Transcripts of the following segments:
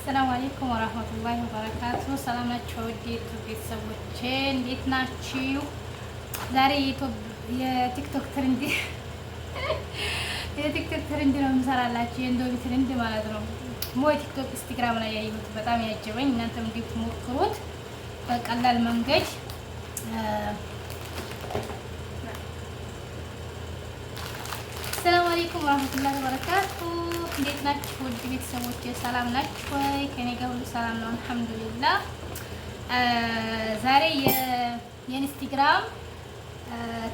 ሰላም አለይኩም ወራህመቱላሂ ወበረካቱ። ሰላም ናችሁ ውዴት ቤተሰቦቼ እንዴት ናችሁ? ዛሬ የቲክቶክ ትሬንድ ነው የምሰራላችሁ። የእንዶሚ ትሬንድ ማለት ነው። ቲክቶክ ኢንስታግራም ላይ ያየሁት በጣም ያጀበኝ። እናንተም እንዴት ሞክሩት በቀላል መንገድ። ሰላም አለይኩም ወራህመቱላሂ ወበረካቱ። እንዴት ናችሁ ውድ ቤተሰቦቼ? ሰላም ናችሁ ወይ? ከኔ ጋር ሁሉ ሰላም ነው አልሐምዱሊላህ። ዛሬ የኢንስታግራም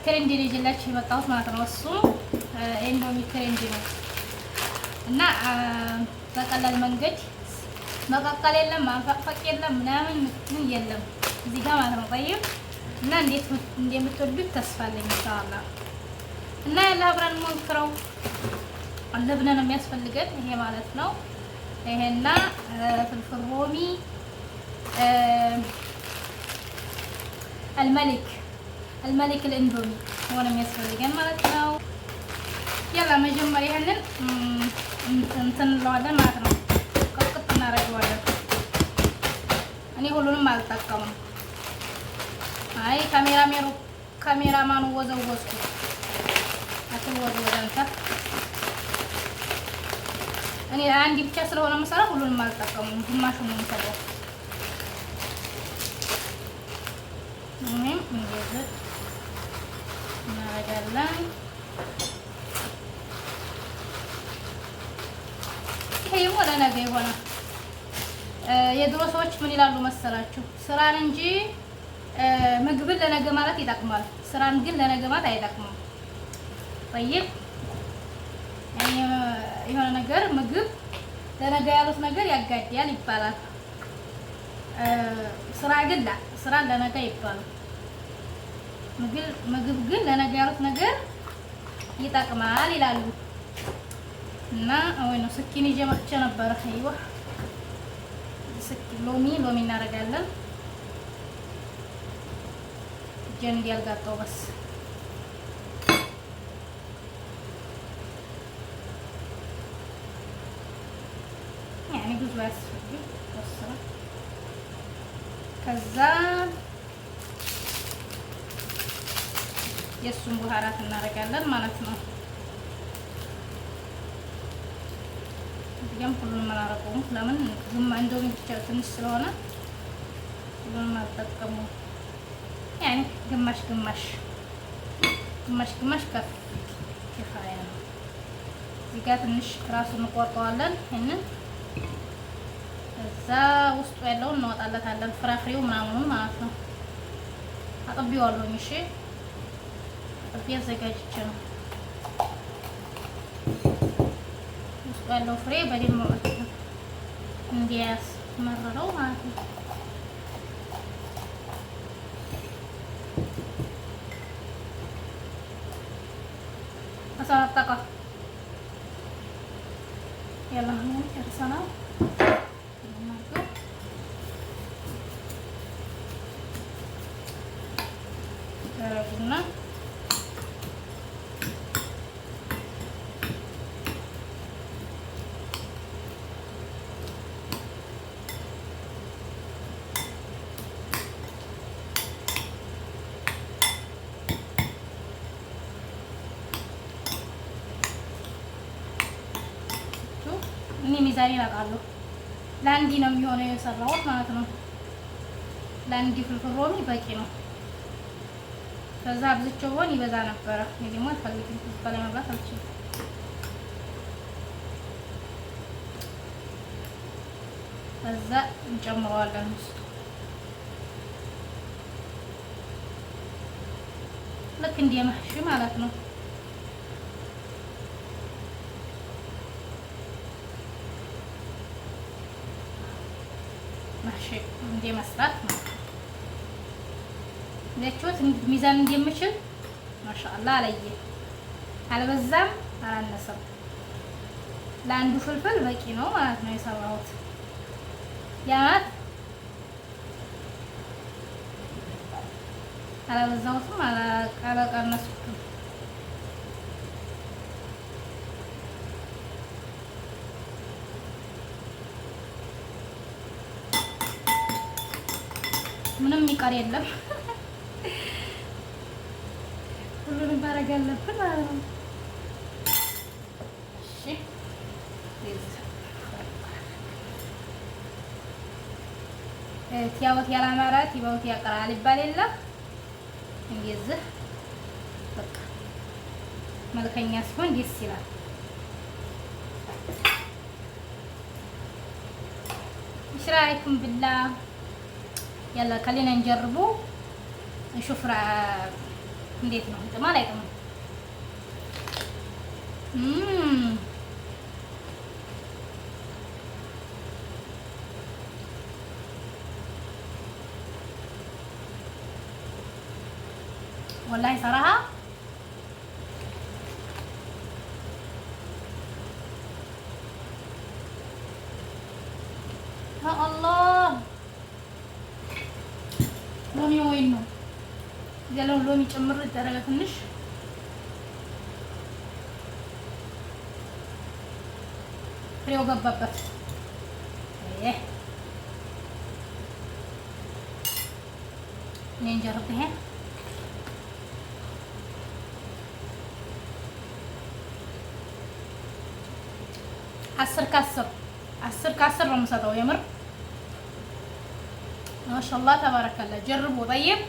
ትሬንድ ይዤላችሁ የመጣሁት ማለት ነው። እሱ ኢንዶሚ ትሬንድ ነው እና በቀላል መንገድ መቀቀል የለም ማንፈቅፈቅ የለም ምናምን ምን የለም እዚህ ጋር ማለት ነው። ጠይብ እና እንዴት እንደምትወዱት ተስፋ አለኝ ኢንሻአላህ። እና ያለ አብረን ሞክረው አለብነ ነው የሚያስፈልገን ይሄ ማለት ነው። ይሄና ፍልፍል ሮሚ الملك الإندومي ሆነ የሚያስፈልገን ማለት ነው። ያላ መጀመሪያ ይሄንን እንትን እንለዋለን ማለት ነው። ቅጥቅጥ እናደርገዋለን። እኔ ሁሉንም አልጠቀምም። አይ ካሜራማኑ ወዘወዝኩ አትወዘወዝ አንተ። እኔ አንድ ብቻ ስለሆነ መሰራ ሁሉንም አልጠቀምም። ግማሹን ነው የምሰራው። እንደዚህ እናደርጋለን። ይሄ ወደ ነገ ይሆናል። የድሮ ሰዎች ምን ይላሉ መሰላችሁ? ስራን እንጂ ምግብን ለነገ ማለት ይጠቅማል። ስራን ግን ለነገ ማለት አይጠቅምም። ጠይቅ የሆነ ነገር ምግብ ለነገ ያሉት ነገር ያጋድያል ይባላል። ስራ ለነገ ይባላል። ምግብ ግን ለነገ ያሉት ነገር ይጠቅማል ይላሉ። እና ወይ ነው ስኪን ይዤ መጥቼ ነበር። አይዋ ስኪን ሎሚ እናደርጋለን። እጄን እንዲያልጋጠው በስ ያኔ ብዙ ያስፈልግ ወሰነ። ከዛ የሱን ቡሃራት እናደርጋለን ማለት ነው። እዚያም ሁሉንም አላደርገውም። ለምን እንደውም ብቻ ትንሽ ስለሆነ ሁሉንም አልጠቀሙም። ያኔ ግማሽ ከፋያ ነው። እዚህ ጋር ትንሽ ራሱን እንቆርጠዋለን። ይሄንን እዛ ውስጡ ያለውን እናወጣለታለን። ፍራፍሬው ምናምኑን ማለት ነው። አጥቤዋለሁ። እሺ አጥቤ አዘጋጅቼ ነው። ውስጡ ያለው ፍሬ በደንብ ማለት ነው እንዲያስመረረው ማለት ነው። አሳጣቃ ያላህ ነው ጨርሰናል። እና እኔ ሚዛኔ አውቃለሁ። ለአንዲ ነው የሚሆነው የሰራሁት ማለት ነው። ለአንዲ ፍልፍል ሮሚ በቂ ነው። ከዛ አብዝቼው ሆን ይበዛ ነበረ። እኔ ደግሞ አልፈልግም፣ በላይ መብላት አልችልም። ከዛ እንጨምረዋለን ውስጡ ልክ እንደ መህሺ ማለት ነው። መህሺ እንደ መስራት ነው። ለቾት ሚዛን እንደምችል ማሻአላህ አለየ። አልበዛም አላነሰም። ለአንዱ ፍልፍል በቂ ነው ማለት ነው የሰራሁት። ያማት አላበዛሁትም አላቀነስኩትም። ምንም የሚቀር የለም። ሁሉንም ማድረግ አለብን ማለት ነው። እሺ ቲያወት ያላማረ ቲባውት ያቀራል ይባል የለ እንደዚህ በቃ መልከኛ ሲሆን ደስ ይላል። ايش رايكم بالله؟ يلا خلينا نجربه نشوف እንዴት ነው እንት ማለት ነው። والله صراحة يا الله لوني وين ነው ያለው ሎሚ ጨምር ይደረጋ ትንሽ ፍሬው ገባበት። نجرب ይሄ አስር ከአስር ነው የምሰጠው። የምር ማሻአላህ ተባረከላ። ጀርቡ ጠይብ